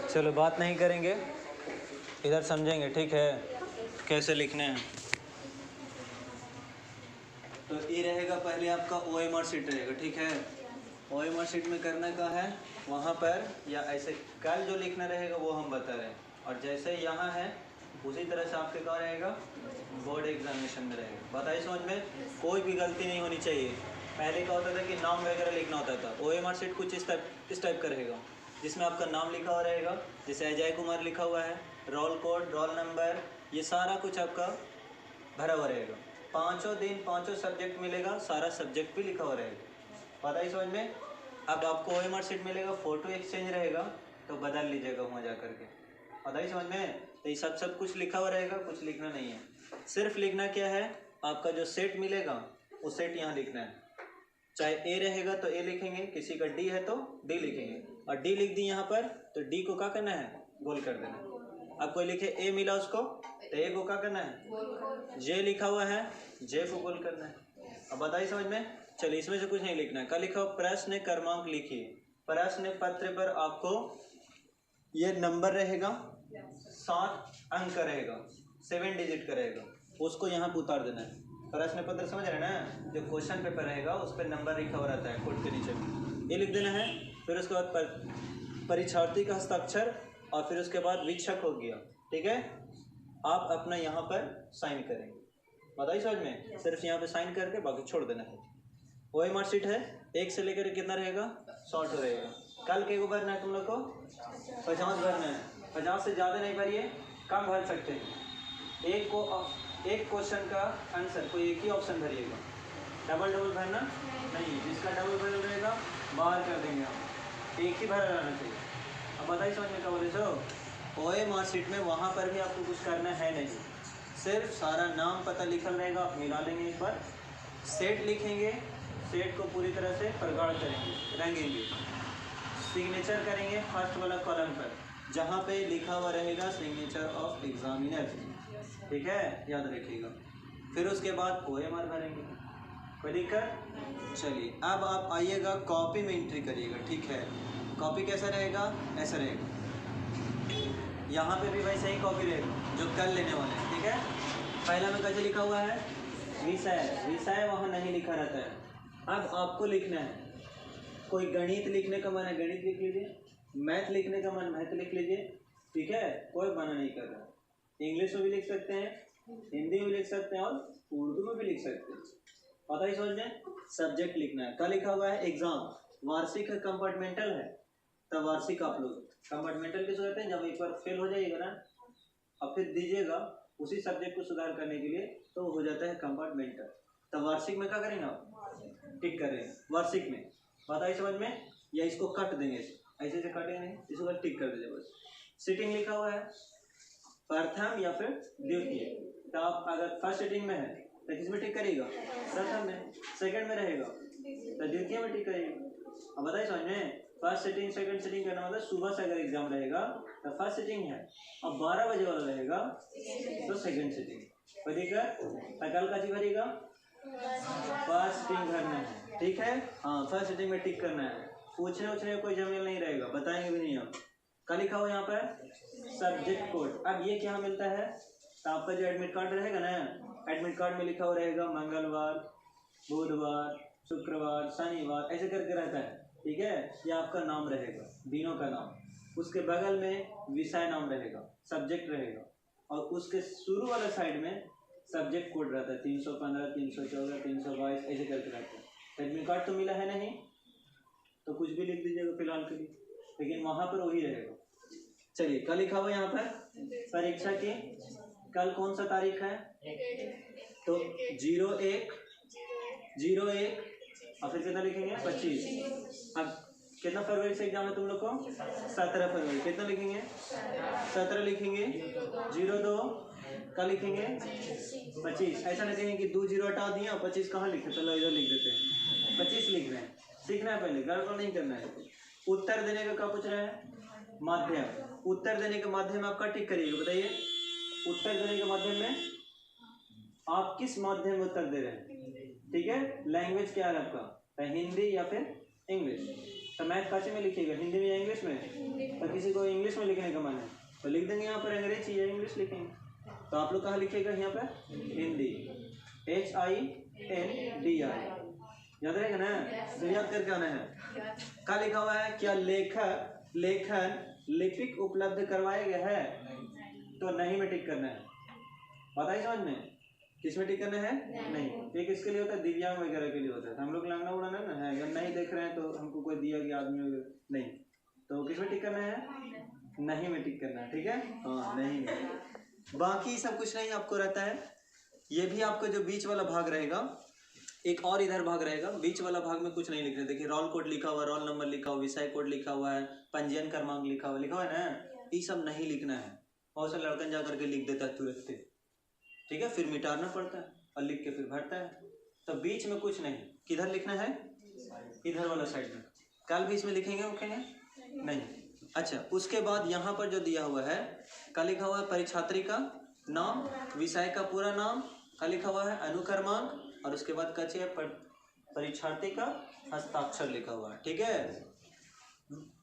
चलो बात नहीं करेंगे, इधर समझेंगे, ठीक है कैसे लिखना है। तो ये रहेगा पहले आपका OMR शीट रहेगा, ठीक है। OMR शीट में करना क्या है, वहाँ पर या ऐसे कल जो लिखना रहेगा वो हम बता रहे हैं, और जैसे यहाँ है उसी तरह से आपके क्या रहेगा, बोर्ड एग्जामिनेशन में रहेगा। बताइए समझ में, कोई भी गलती नहीं होनी चाहिए। पहले क्या होता था कि नाम वगैरह लिखना होता था, OMR शीट कुछ इस टाइप का रहेगा, जिसमें आपका नाम लिखा हुआ रहेगा, जैसे अजय कुमार लिखा हुआ है, रोल कोड, रोल नंबर, ये सारा कुछ आपका भरा हुआ रहेगा। 5 दिन 5 सब्जेक्ट मिलेगा, सारा सब्जेक्ट भी लिखा हुआ रहेगा। पता ही समझ में। अब आपको OMR शीट मिलेगा, फ़ोटो एक्सचेंज रहेगा, तो बदल लीजिएगा वहाँ जा करके। पता ही समझ में। तो ये सब कुछ लिखा हुआ रहेगा, कुछ लिखना नहीं है। सिर्फ लिखना क्या है, आपका जो सेट मिलेगा वो सेट यहाँ लिखना है। चाहे A रहेगा तो A लिखेंगे, किसी का D है तो D लिखेंगे, और D लिख दी यहाँ पर तो D को क्या करना है, गोल कर देना। अब कोई लिखे A मिला उसको तो A को क्या करना है, J लिखा हुआ है J को गोल करना है। अब बताइए समझ में। चलिए इसमें से कुछ नहीं लिखना है। क्या लिखा हो, प्रश्न क्रमांक लिखिए। प्रश्न पत्र पर आपको ये नंबर रहेगा, 7 अंक का रहेगा, 7 डिजिट का रहेगा, उसको यहाँ पर उतार देना है। प्रश्न पत्र समझ रहे हैं ना, जो क्वेश्चन पेपर रहेगा उस पर नंबर लिखा हुआ रहता है कोड के नीचे में, ये लिख देना है। फिर उसके बाद परीक्षार्थी का हस्ताक्षर, और फिर उसके बाद वीक्षक हो गया, ठीक है। आप अपना यहाँ पर साइन करेंगे। बताइए समझ में, सिर्फ यहाँ पे साइन करके बाकी छोड़ देना है। OMR शीट है, 1 से लेकर कितना रहेगा, 100 रहेगा। कल के को भरना है तुम लोग को 50 भरना है। 50 से ज़्यादा नहीं भरिए, कम भर सकते हैं। एक क्वेश्चन का आंसर कोई एक ही ऑप्शन भरिएगा, डबल भरना नहीं। जिसका डबल भरल रहेगा बाहर कर देंगे हम, एक ही भरा रहना चाहिए। अब बताइए समझ में क्या बोले सो। OMR शीट में वहाँ पर भी आपको कुछ करना है नहीं, सिर्फ सारा नाम पता लिखल रहेगा, आप मिला लेंगे एक बार। सेट लिखेंगे, सेट को पूरी तरह से प्रगाढ़ करेंगे, रंगेंगे, सिग्नेचर करेंगे फर्स्ट वाला कॉलम पर, जहाँ पे लिखा हुआ रहेगा सिग्नेचर ऑफ एग्जामिनर, ठीक है, याद रखिएगा। फिर उसके बाद OMR भरेंगे, कोई दिक्कत। चलिए अब आप आइएगा, कॉपी में एंट्री करिएगा, ठीक है। कॉपी कैसा रहेगा, ऐसा रहेगा। यहाँ पे भी वैसे ही कॉपी रहेगा जो कल लेने वाले हैं, ठीक है। पहला में कैसे लिखा हुआ है, विषय वहाँ नहीं लिखा रहता है। अब आपको लिखना है, कोई गणित लिखने का मन है गणित लिख लीजिए, मैथ लिखने का मन मैथ लिख लीजिए, ठीक है, कोई मना नहीं कर रहा। इंग्लिश में भी लिख सकते हैं, हिंदी में लिख सकते हैं, और उर्दू में भी लिख सकते हैं। पता ही समझ में। सब्जेक्ट लिखना है, क्या लिखा हुआ है, एग्जाम। वार्षिक है, कंपार्टमेंटल है, तब वार्षिक आप लोग कंपार्टमेंटल किस कहते हैं, जब एक बार फेल हो जाइएगा ना और फिर दीजिएगा उसी सब्जेक्ट को सुधार करने के लिए, तो हो जाता है कंपार्टमेंटल। तब वार्षिक में क्या करेंगे आप, टिक करेंगे वार्षिक में। बात आई समझ में। या इसको कट देंगे, ऐसे से काटेंगे नहीं, इसको टिक कर दीजिए बस। सिटिंग लिखा हुआ है, प्रथम या फिर द्वितीय, तो आप अगर फर्स्ट सिटिंग में है तो किसमें टिक करिएगा, प्रथम में। सेकंड में रहेगा तो द्वितीय में टिक करिएगा। अब बताइए समझ में। फर्स्ट सिटिंग सेकंड सिटिंग करना मतलब सुबह से अगर एग्जाम रहेगा तो फर्स्ट सिटिंग है, अब 12 बजे वाला रहेगा तो सेकंड सिटिंग, कोई दिक्कत। कल का जी भरेगा, फर्स्ट सिटिंग भरना है, ठीक है। हाँ, फर्स्ट सिटिंग में टिक करना है, पूछने कोई जमीन नहीं रहेगा, बताएंगे भी नहीं हम। क्या लिखा हुआ यहाँ पर, सब्जेक्ट कोड। अब ये क्या मिलता है, तो आपका जो एडमिट कार्ड रहेगा ना, एडमिट कार्ड में लिखा हुआ रहेगा मंगलवार, बुधवार, शुक्रवार, शनिवार, ऐसे करके रहता है, ठीक है। ये आपका नाम रहेगा, दिनों का नाम, उसके बगल में विषय नाम रहेगा, सब्जेक्ट रहेगा, और उसके शुरू वाला साइड में सब्जेक्ट कोड रहता है, 315, 314, 322, ऐसे करके रहता है। एडमिट कार्ड तो मिला है नहीं तो कुछ भी लिख दीजिएगा फिलहाल के लिए, लेकिन वहाँ पर वही रहेगा। चलिए, कल लिखा हुआ यहाँ पर परीक्षा की, कल कौन सा तारीख है, तो 01 और फिर कितना लिखेंगे, 25। अब कितना फरवरी से एग्जाम है तुम लोग को, 17 फरवरी। कितना लिखेंगे, 17 लिखेंगे। 02 का लिखेंगे 25। ऐसा लिखेंगे कि 2 0 हटा दिया, 25 कहाँ लिखे, चलो इधर लिख देते हैं, 25 लिख रहे हैं। सीखना है पहले, गड़बड़ नहीं करना है। उत्तर देने का क्या पूछ रहा है, माध्यम। उत्तर देने के माध्यम आपका टिक करिएगा, बताइए उत्तर देने के माध्यम में आप किस माध्यम में उत्तर दे रहे हैं, ठीक है। लैंग्वेज क्या है आपका, हिंदी या फिर इंग्लिश, तो मैथ काचे में लिखिएगा, हिंदी में या इंग्लिश में? तो किसी को इंग्लिश में लिखने का मन है तो लिख देंगे यहाँ पर अंग्रेजी या इंग्लिश लिखेंगे। तो आप लोग कहाँ लिखिएगा यहाँ पर? हिंदी, HINDI, याद रहेगा ना? तो याद करके आना है। क्या लिखा हुआ है? क्या लेखन लिपिक उपलब्ध करवाए गए हैं? तो नहीं में टिक करना है। बताइए समझ में? किस में टिक करना है? नहीं। एक इसके लिए होता है, दिव्यांग वगैरह के लिए होता है। तो हम लोग लांगना उड़ाना ना है, अगर नहीं देख रहे हैं तो हमको कोई दिया गया आदमी नहीं, तो किस में टिक करना है? नहीं में टिक करना है, ठीक है? हाँ, नहीं में। बाकी सब कुछ नहीं आपको रहता है। ये भी आपको जो बीच वाला भाग रहेगा, एक और इधर भाग रहेगा, बीच वाला भाग में कुछ नहीं लिख रहे। देखिए रोल कोड लिखा हुआ, रोल नंबर लिखा हुआ, विषय कोड लिखा हुआ है, पंजीयन क्रमांक लिखा हुआ है ना, ये सब नहीं लिखना है। बहुत से लड़कन जा करके लिख देता है तुरंत, ठीक है, फिर मिटाना पड़ता है और लिख के फिर भरता है। तो बीच में कुछ नहीं। किधर लिखना है? इधर वाला साइड में। कल भी इसमें लिखेंगे उखेंगे नहीं। अच्छा, उसके बाद यहाँ पर जो दिया हुआ है, क्या लिखा हुआ है? परीक्षार्थी का नाम, विषय का पूरा नाम, क्या लिखा हुआ है? अनुक्रमांक, और उसके बाद क्या चाहिए? परीक्षार्थी का हस्ताक्षर लिखा हुआ है, ठीक है।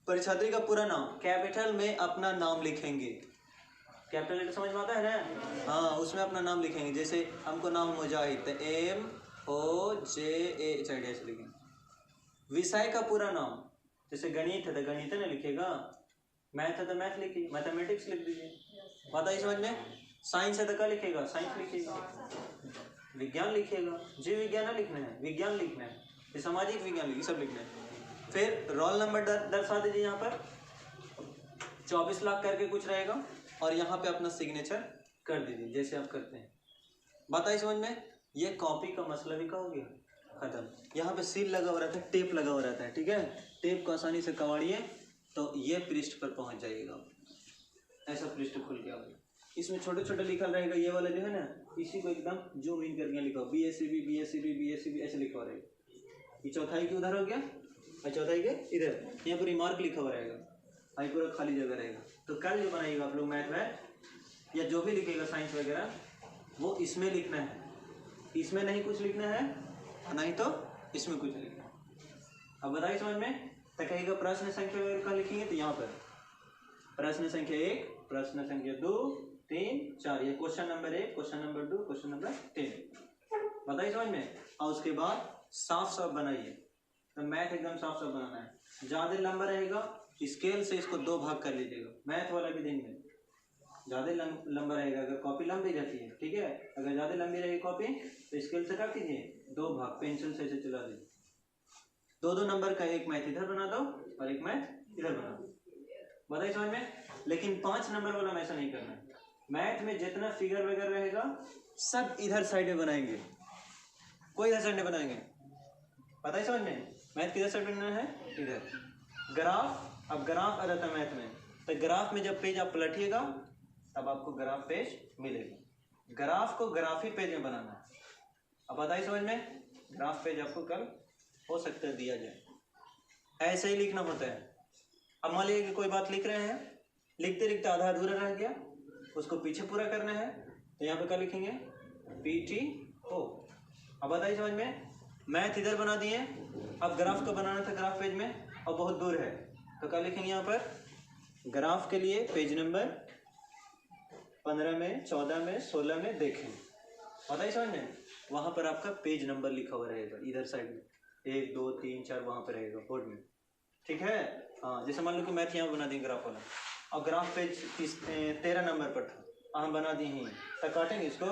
परीक्षार्थी का पूरा नाम कैपिटल में अपना नाम लिखेंगे। कैपिटल लेटर समझ में आता है ना? हाँ, उसमें अपना नाम लिखेंगे। जैसे हमको नाम मुजाहिद, MOJA से लिखेंगे। विषय का पूरा नाम, जैसे गणित है तो गणित ना लिखेगा, मैथ है तो मैथ लिखिए, मैथमेटिक्स लिख दीजिए। बताइए समझ में? साइंस है तो क्या लिखेगा? साइंस लिखिएगा। विज्ञान लिखिएगा, जीव विज्ञान ना लिखना है, विज्ञान लिखना है, सामाजिक विज्ञान लिखिए, सब लिखना है। फिर रोल नंबर दर्शा दीजिए। यहाँ पर 24 लाख करके कुछ रहेगा और यहाँ पे अपना सिग्नेचर कर दीजिए जैसे आप करते हैं। बताइए समझ में? ये कॉपी का मसला भी हो गया खत्म। यहाँ पे सील लगा हुआ रहता है, टेप लगा हुआ रहता है, ठीक है। टेप को आसानी से कवाड़िए तो ये पृष्ठ पर पहुँच जाइएगा। ऐसा पृष्ठ खुल गया। इसमें छोटे छोटे लिखा रहेगा, ये वाला जो है ना, इसी को एकदम जूम इन करके लिखा हो, BSCB ऐसे लिखा हुआ रहेगा। ये चौथाई के उधर हो गया और चौथाई के इधर, यहाँ पर रिमार्क लिखा हुआ रहेगा, आई पूरा खाली जगह रहेगा। तो कल जो बनाइएगा आप लोग मैथ या जो भी लिखेगा साइंस वगैरह, वो इसमें लिखना है, इसमें नहीं कुछ लिखना है, नहीं तो इसमें कुछ लिखना है। अब बताइए समझ में? तो कहेगा प्रश्न संख्या वगैरह कहाँ लिखेंगे? तो यहाँ पर प्रश्न संख्या 1, प्रश्न संख्या 2, 3, 4, ये question number 1, question number 2, question number 3। बताइए समझ में? और उसके बाद साफ साफ बनाइए। तो मैथ एकदम साफ साफ बनाना है। ज़्यादा लंबा रहेगा, स्केल से इसको 2 भाग कर लीजिएगा। मैथ वाला भी दिन में ज़्यादा लंबा रहेगा अगर कॉपी लंबी रहती है, ठीक है। अगर ज़्यादा लंबी रहेगी कॉपी तो स्केल से क्या कीजिए? 2 भाग पेंसिल से ऐसे चला दीजिए। 2-2 नंबर का, एक मैथ इधर बना दो और एक मैथ इधर बना दो। बताइए समझ में? लेकिन 5 नंबर वाला में ऐसा नहीं करना है। मैथ में जितना फिगर वगैरह रहेगा सब इधर साइड में बनाएंगे, कोई इधर साइड नहीं बनाएंगे। पता है समझ में? मैथ किधर साइड बनाना है? इधर। ग्राफ, अब ग्राफ आ जाता है मैथ में, तो ग्राफ में जब पेज आप पलटिएगा तब आपको ग्राफ पेज मिलेगा। ग्राफ को ग्राफी पेज में बनाना है। अब बताइए समझ में? ग्राफ पेज आपको कल हो सकता है दिया जाए, ऐसे ही लिखना होता है। अब मान लीजिए कि कोई बात लिख रहे हैं, लिखते लिखते आधा अधूरा रह गया, उसको पीछे पूरा करना है, तो यहाँ पे क्या लिखेंगे? PTO। अब बताइए समझ में? मैथ इधर बना दिए, अब ग्राफ को बनाना था ग्राफ पेज में और बहुत दूर है, तो क्या लिखेंगे यहाँ पर? ग्राफ के लिए पेज नंबर 15 में, 14 में, 16 में देखें। बताइए समझ में? वहाँ पर आपका पेज नंबर लिखा हुआ रहेगा इधर साइड में, 1, 2, 3, 4 वहाँ पर रहेगा बोर्ड में, ठीक है। हाँ, जैसे मान लो कि मैथ यहाँ बना देंगे ग्राफ वाला, और ग्राफ पेज 13 नंबर पर था, हम बना दिए हैं, तो काटेंगे इसको?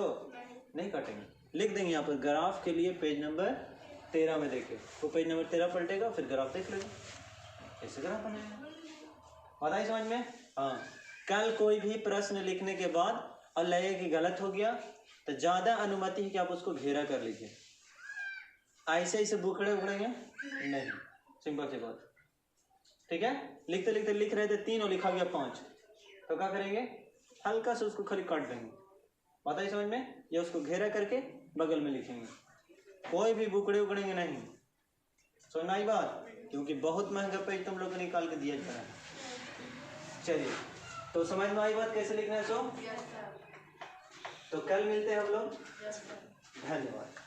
नहीं काटेंगे, लिख देंगे यहाँ पर ग्राफ के लिए पेज नंबर 13 में देखे, तो पेज नंबर 13 पलटेगा, फिर ग्राफ देख लेगा, ऐसे ग्राफ बनेगा। बताइए समझ में? हाँ। कल कोई भी प्रश्न लिखने के बाद और लगे कि गलत हो गया तो ज़्यादा अनुमति है कि आप उसको घेरा कर लीजिए। ऐसे ऐसे बुखड़े उखड़ेंगे नहीं, सिंपल सी बात, ठीक है। लिखते लिखते लिख रहे थे 3 और लिखा गया 5, तो क्या करेंगे? हल्का से उसको खाली काट देंगे। बताइए समझ में? ये उसको घेरा करके बगल में लिखेंगे, कोई भी बुकड़े उकड़ेंगे नहीं। सुनना ही बात, क्योंकि बहुत महंगा पेज तुम लोग को निकाल के दिया जाता है। चलिए, तो समझ में आई बात कैसे लिखना है? तो कल मिलते हैं हम लोग। धन्यवाद।